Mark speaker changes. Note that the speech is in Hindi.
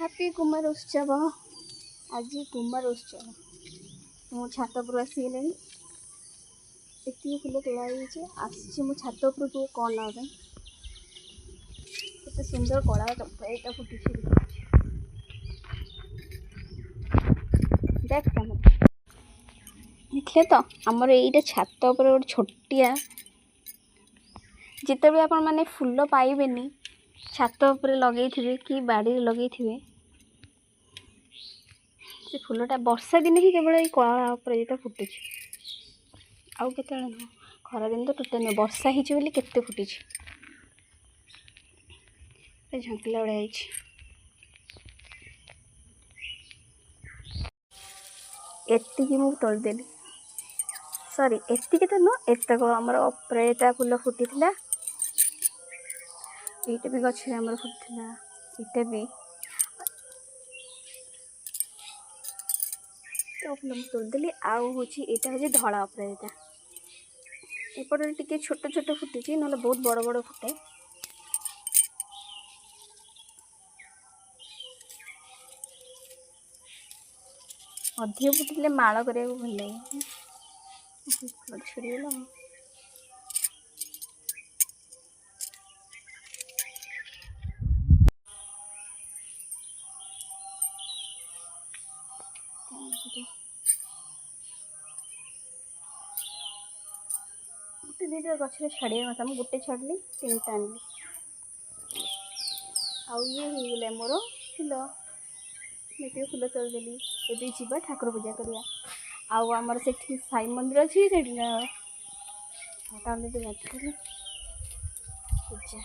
Speaker 1: हैप्पी कुमार उत्सव। आज कुमार उत्सव मो छात उपर आसीगले एत फुल तोड़ाई आसी मो छात उपर को कौन ना केते सुंदर कला चंपा यहाँ फुटी देख देखले तो आमर ये छात उपर गोटे छोटिया जिते भी आपण मैंने फूल पाइबेनी छात उपर लगे कि बाड़ी लगे से फूलटा वर्षा दिन ही केवल ये कला उपर फुटुच आउ के खरा दिन तो टोटे नुह वर्षा होली केते फुटी झंकिला बड़े एतिकी मु तोड़देली सॉरी एतिकी तो नुह एतक आमर अप्रेटा फूल फुटी ये भी गच्छे आमर फुटला ये भी तो फूल मुझे तोड़देली आउ हूँ यहाँ हूँ धला अप्रेटा एपटे टी छोट छोट फुटी ना बहुत बड़ बड़ फुटे अधिक फुटिले माल करने को भल लगे छुड़गला गोटे दुईटा गचर छाड़ा कथा मुझे गोटे छाड़ी 3टा आनली आउ ये होगला मोर फूल ये फूल तोड़देली एबी जीवा ठाकुर पूजा करिया आउ आमर से साई मंदिर अच्छी से पूजा